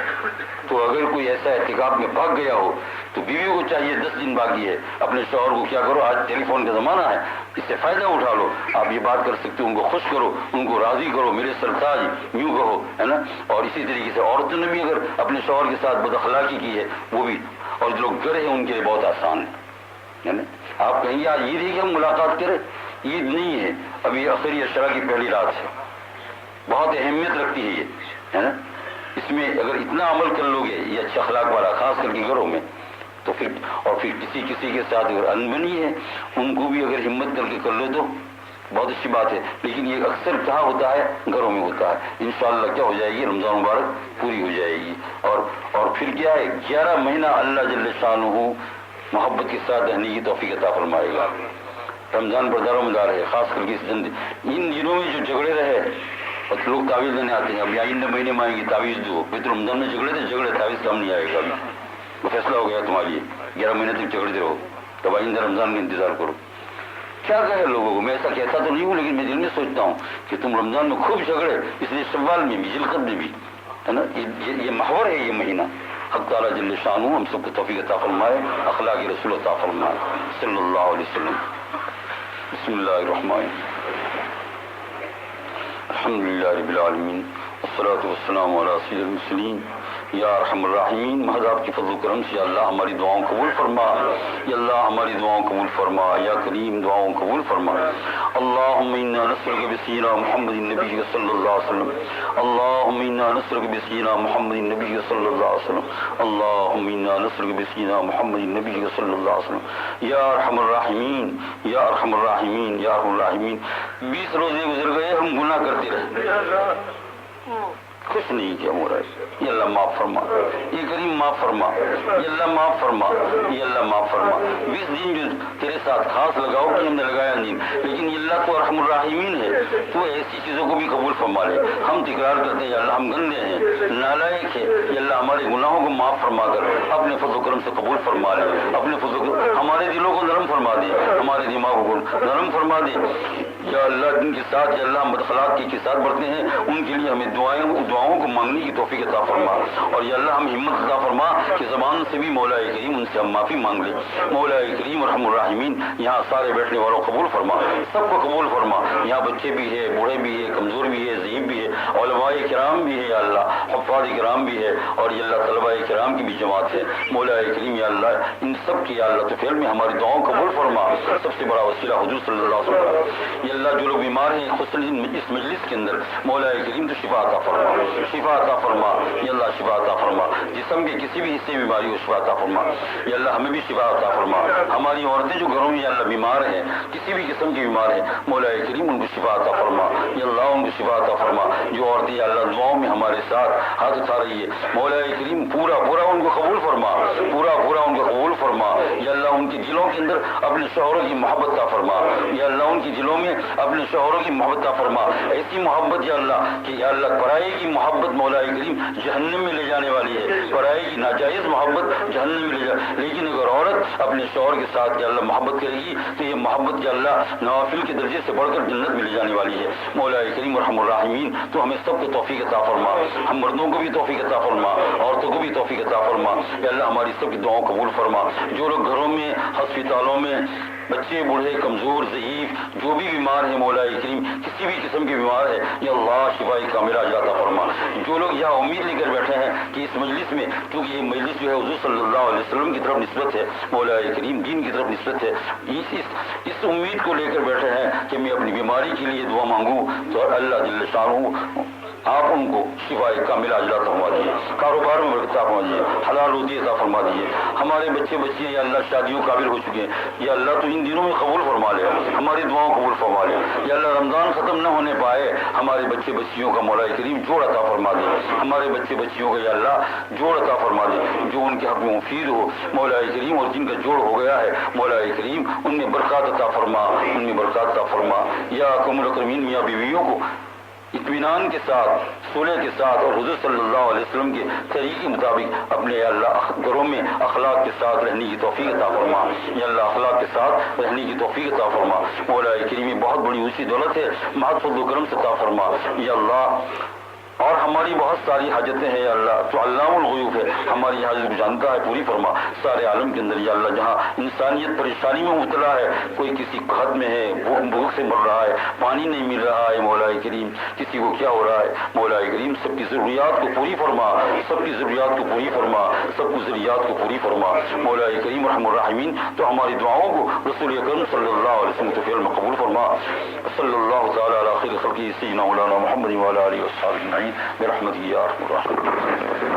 تو اگر کوئی ایسا احتکاب میں بھاگ گیا ہو تو بیوی کو چاہیے 10 دن باقی ہے, اپنے شوہر کو کیا کرو, آج ٹیلی فون کا زمانہ ہے, اس سے فائدہ اٹھا لو. آپ یہ بات کر سکتے ہو, ان کو خوش کرو, ان کو راضی کرو, میرے سرتاج یوں کہو, ہے نا. اور اسی طریقے سے عورتوں نے بھی اگر اپنے شوہر کے ساتھ بد اخلاقی کی ہے وہ بھی, اور جو لوگ گھر ہیں ان کے لیے بہت آسان ہے نا. آپ کہیں آج عید ہی کہ ہم ملاقات کریں, عید نہیں ہے, ابھی آخری اشرا کی پہلی رات ہے. بہت اہمیت رکھتی ہے یہ, ہے نا. اس میں اگر اتنا عمل کر لو گے یہ اچھا اخلاق والا, خاص کر کے گھروں میں, تو پھر کسی کے ساتھ اگر انبنی ہے ان کو بھی اگر ہمت کر کے کر لو تو بہت اچھی بات ہے. لیکن یہ اکثر کہاں ہوتا ہے؟ گھروں میں ہوتا ہے. انشاءاللہ کیا ہو جائے گی, رمضان مبارک پوری ہو جائے گی. اور پھر کیا ہے, 11 مہینہ اللہ جل شانہ محبت کے ساتھ رہنے کی توفیق عطا فرمائے گا. رمضان پر دار و مدار ہے, خاص کر کے ان دنوں میں جو جھگڑے رہے, اور لوگ تعویذ لینے آتے ہیں, اب آئندہ مہینے میں آئیں گے تعویذ دو. پھر تو رمضان میں جھگڑے تعویذ کام نہیں آئے گا. ابھی وہ فیصلہ ہو گیا تمہارے لیے, 11 مہینے تک جھگڑتے رہو, تب آئندہ رمضان میں انتظار کرو. کیا کہے لوگوں کو, میں ایسا کہتا تو نہیں ہوں, لیکن میں دل میں سوچتا ہوں کہ تم رمضان میں خوب جھگڑے, اس لیے شوال میں بھی, ذوالقعدہ میں بھی, ہے نا. یہ محور ہے یہ مہینہ. حق تعالیٰ جل شانہ ہم سب کو توفیق عطا فرمائے, اخلاق رسول عطا فرمائے صلی اللہ علیہ وسلم. بسم اللہ الرحمن الرحیم. الحمدللہ رب العالمین, والصلاة والسلام علی سید المرسلین. یا ارحم الراحمین, محض آپ کی فضل و کرم سے یا اللہ ہماری دعاؤں قبول فرما, یا اللہ ہماری دعاؤں قبول فرما, یا کریم دعاؤں قبول فرما. اللہم انا نسألک بسینا محمد النبی صلی اللہ علیہ وسلم. اللہم انا نسألک بسینا محمد النبی صلی اللہ علیہ وسلم. اللہم انا نسألک بسینا محمد النبی صلی اللہ علیہ وسلم. یا ارحم الراحمین, یا ارحم الراحمین, یا ارحم الراحمین. 20 روزے گزر گئے, ہم گناہ کرتے رہے, کچھ نہیں کیا ہو رہا ہے. یہ اللہ معاف فرما, یہ کریم معاف فرما, یہ اللہ معاف فرما, یہ اللہ معاف فرما. 20 دن جو تیرے ساتھ خاص لگاؤ کہ ہم نے لگایا نہیں، لیکن یہ اللہ تو ارحم الراحمین ہے، تو ایسی چیزوں کو بھی قبول فرما لے۔ ہم تکرار کرتے ہیں یا اللہ ہم گندے ہیں، نالائق ہیں، یا اللہ ہمارے گناہوں کو معاف فرما کر اپنے فضل و کرم سے قبول فرما لے، اپنے فضل و کرم ہمارے دلوں کو نرم فرما دے، ہمارے دماغوں کو نرم فرما دے یا اللہ۔ جن کے ساتھ یا اللہ ہم بدخلاق کے ساتھ بڑھتے ہیں ان کے لیے ہمیں دعاؤں کو مانگنے کی توفیق عطا فرما، اور یا اللہ ہم ہمت عطا فرما کہ زبان سے بھی مولا کریم ان سے ہم معافی مانگ لیں۔ مولا کریم ارحم الراحمین یہاں سارے بیٹھنے والوں قبول فرما، سب کو قبول فرما، یہاں بچے بھی ہے، بوڑھے بھی ہے، کمزور بھی ہے، ضعیف بھی ہے، علماء کرام بھی ہے یا اللہ، حفاظ کرام بھی ہے، اور یا اللہ طلباء کرام کی بھی جماعت ہے۔ مولا کریم یا اللہ ان سب کی یا اللہ تو فعل میں ہماری دعاؤں قبول فرما۔ سب سے بڑا وسیلہ حضور صلی اللہ علیہ وسلم، یا اللہ جو لوگ بیمار ہیں خصوصاً اس مجلس کے اندر، مولا کریم تو شفا عطا فرما، شفا عطا فرما یا اللہ، شفا عطا فرما، جسم کے کسی بھی حصے میں بیماری ہو شفا عطا فرما یا اللہ، ہمیں بھی شفا عطا فرما۔ ہماری عورتیں جو گھروں میں یا اللہ بیمار ہیں، کسی بھی قسم کی بیمار ہیں، مولا کریم ان کو شفا عطا فرما یا اللہ، ان کو شفا عطا فرما۔ جو عورتیں یا اللہ دعاؤں میں ہمارے ساتھ ہاتھ اٹھا رہی ہے، مولا کریم پورا ان کو قبول فرما، پورا ان کو قبول فرما یا اللہ، ان کے دلوں کے اندر اپنے شوہروں کی محبت عطا فرما یا اللہ، ان کے دلوں میں اپنے شوہروں کی محبت عطا فرما، ایسی محبت یا اللہ کہ یا اللہ پرائے کی محبت مولا کریم جہنم میں لے جانے والی ہے، پرائے کی ناجائز محبت جہنم میں لے جا، لیکن اگر عورت اپنے شوہر کے ساتھ یا اللہ محبت کرے گی تو یہ محبت یا اللہ نوافل کے درجے سے بڑھ کر جنت میں لے جانے والی ہے۔ مولا کریم ارحم الراحمین تو ہمیں سب کو توفیق عطا فرما، ہم مردوں کو بھی توفیق عطا فرما، عورتوں کو بھی توفیق عطا فرما یا اللہ، ہماری سب کی دعاؤں قبول فرما۔ جو لوگ گھروں میں، ہسپتالوں میں، بچے بوڑھے کمزور ضعیف جو بھی بیمار ہیں، مولا کریم کسی بھی قسم کی بیمار ہے یا اللہ شفائی کاملہ عطا فرما۔ جو لوگ یہاں امید لے کر بیٹھے ہیں کہ اس مجلس میں، کیونکہ یہ مجلس جو ہے حضور صلی اللہ علیہ وسلم کی طرف نسبت ہے، مولا کریم دین کی طرف نسبت ہے، اس امید کو لے کر بیٹھے ہیں کہ میں اپنی بیماری کے لیے دعا مانگوں تو اللہ جل شانہ آپ ان کو شفائی کاملہ عطا فرما دیجیے، کاروبار میں برکت عطا فرما دیجیے، حلال روزی عطا فرما دیجیے۔ ہمارے بچے بچیاں یا اللہ شادیوں قابل ہو چکے ہیں یا اللہ تو ان دنوں میں قبول فرما لے، ہماری دعاؤں قبول فرما لے یا اللہ، رمضان ختم نہ ہونے پائے ہمارے بچے بچیوں کا مولا کریم جوڑ عطا فرما دے، ہمارے بچے بچیوں کا یا اللہ جوڑ عطا فرما دے جو ان کے حق میں مفید ہو مولا کریم، اور جن کا جوڑ ہو گیا ہے مولا کریم ان میں برکات عطا فرما، ان میں برکات عطا فرما یا اکرم الاکرمین۔ میاں بیویوں کو اطمینان کے ساتھ، صلح کے ساتھ اور حضور صلی اللہ علیہ وسلم کے طریقے کے مطابق اپنے یا اللہ گھروں میں اخلاق کے ساتھ رہنے کی توفیق عطا فرما یا اللہ، اخلاق کے ساتھ رہنے کی توفیق عطا فرما۔ مولا کریم یہ بہت بڑی اونچی دولت ہے، محض فضل و کرم سے عطا فرما یا اللہ۔ اور ہماری بہت ساری حاجتیں ہیں یا اللہ، تو علام الغیوب ہے، ہماری حاجت کو جانتا ہے، پوری فرما۔ سارے عالم کے اندر یا اللہ جہاں انسانیت پریشانی میں مبتلا ہے، کوئی کسی قحط میں ہے، بھوک سے مر رہا ہے، پانی نہیں مل رہا ہے مولا کریم، کسی کو کیا ہو رہا ہے مولا کریم، سب کی ضروریات کو پوری فرما، سب کی ضروریات کو پوری فرما، سب کی ضروریات کو پوری فرما مولا کریم ارحم الراحمین۔ تو ہماری دعاؤں کو رسول اکرم صلی اللہ علیہ وسلم کے فعل میں قبول فرما۔ صلی اللہ تعالی علی خیر خلقہ سیدنا مولانا محمد وعلی آلہ وصحبہ اجمعین برحمتہ یا ارحم الراحمین۔